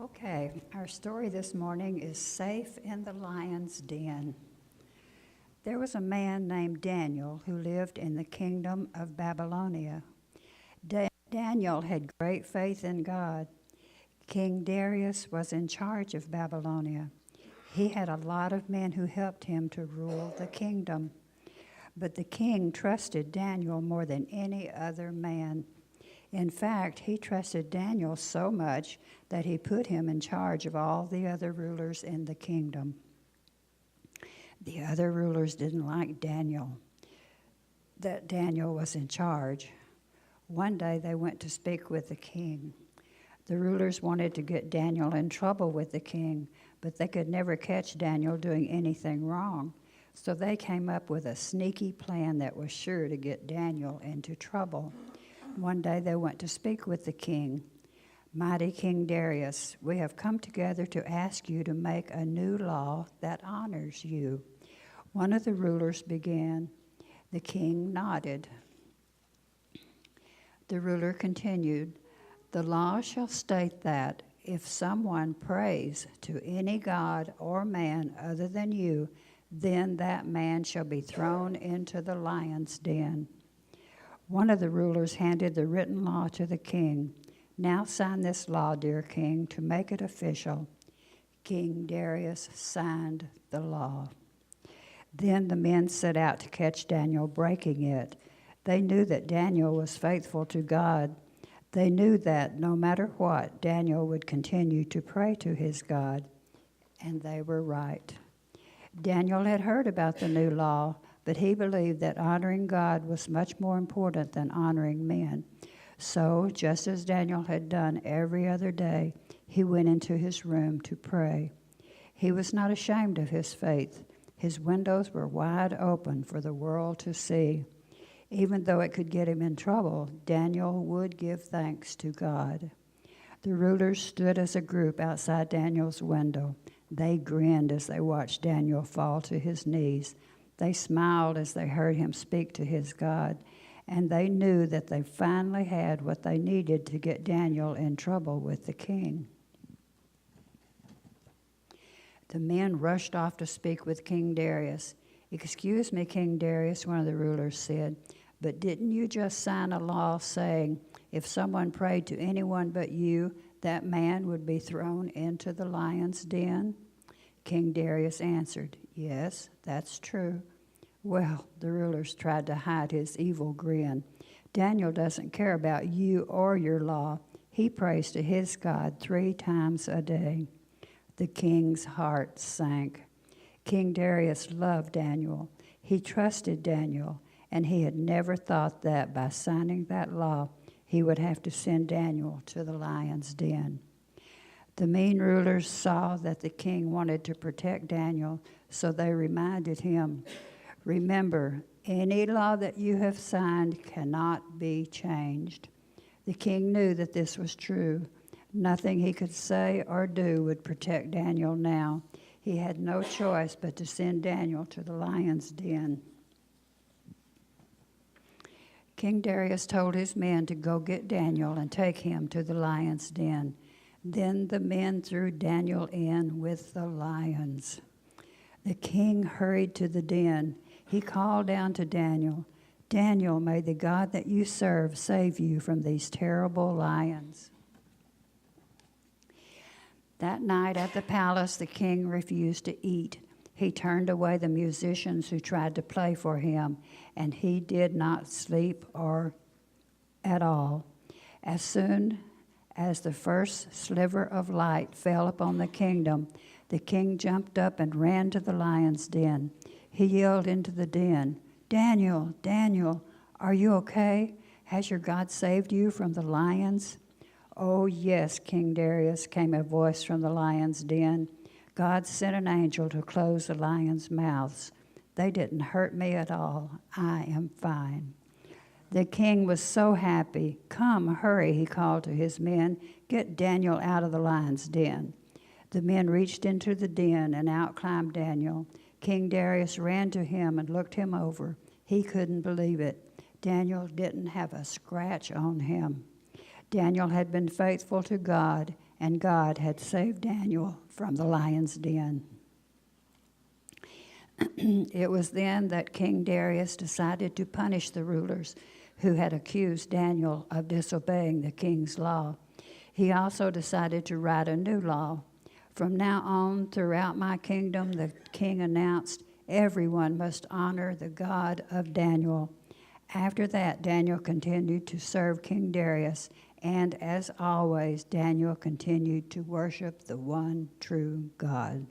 Okay, our story this morning is Safe in the Lion's Den. There was a man named Daniel who lived in the kingdom of Babylonia. Daniel had great faith in God. King Darius was in charge of Babylonia. He had a lot of men who helped him to rule the kingdom. But the king trusted Daniel more than any other man. In fact, he trusted Daniel so much that he put him in charge of all the other rulers in the kingdom. The other rulers didn't like Daniel, that Daniel was in charge. One day they went to speak with the king. The rulers wanted to get Daniel in trouble with the king, but they could never catch Daniel doing anything wrong. So they came up with a sneaky plan that was sure to get Daniel into trouble. One day they went to speak with the king. Mighty King Darius, we have come together to ask you to make a new law that honors you. One of the rulers began. The king nodded. The ruler continued, the law shall state that if someone prays to any god or man other than you, then that man shall be thrown into the lion's den. One of the rulers handed the written law to the king. Now sign this law, dear king, to make it official. King Darius signed the law. Then the men set out to catch Daniel breaking it. They knew that Daniel was faithful to God. They knew that no matter what, Daniel would continue to pray to his God. And they were right. Daniel had heard about the new law, but he believed that honoring God was much more important than honoring men. So, just as Daniel had done every other day, he went into his room to pray. He was not ashamed of his faith. His windows were wide open for the world to see. Even though it could get him in trouble, Daniel would give thanks to God. The rulers stood as a group outside Daniel's window. They grinned as they watched Daniel fall to his knees. They smiled as they heard him speak to his God, and they knew that they finally had what they needed to get Daniel in trouble with the king. The men rushed off to speak with King Darius. Excuse me, King Darius, one of the rulers said, but didn't you just sign a law saying if someone prayed to anyone but you, that man would be thrown into the lion's den? King Darius answered, yes, that's true. Well, the rulers tried to hide his evil grin. Daniel doesn't care about you or your law. He prays to his God 3 times a day. The king's heart sank. King Darius loved Daniel. He trusted Daniel, and he had never thought that by signing that law, he would have to send Daniel to the lion's den. The mean rulers saw that the king wanted to protect Daniel, so they reminded him, remember, any law that you have signed cannot be changed. The king knew that this was true. Nothing he could say or do would protect Daniel now. He had no choice but to send Daniel to the lion's den. King Darius told his men to go get Daniel and take him to the lion's den. Then the men threw Daniel in with the lions. The king hurried to the den. He called down to Daniel, Daniel, may the God that you serve save you from these terrible lions. That night at the palace, the king refused to eat. He turned away the musicians who tried to play for him, and he did not sleep at all. As soon as the first sliver of light fell upon the kingdom, the king jumped up and ran to the lion's den. He yelled into the den, Daniel, Daniel, are you okay? Has your God saved you from the lions? Oh, yes, King Darius, came a voice from the lion's den. God sent an angel to close the lions' mouths. They didn't hurt me at all. I am fine. The king was so happy. Come, hurry, he called to his men. Get Daniel out of the lion's den. The men reached into the den, and out climbed Daniel. King Darius ran to him and looked him over. He couldn't believe it. Daniel didn't have a scratch on him. Daniel had been faithful to God, and God had saved Daniel from the lion's den. It was then that King Darius decided to punish the rulers who had accused Daniel of disobeying the king's law. He also decided to write a new law. From now on, throughout my kingdom, the king announced, everyone must honor the God of Daniel. After that, Daniel continued to serve King Darius, and as always, Daniel continued to worship the one true God.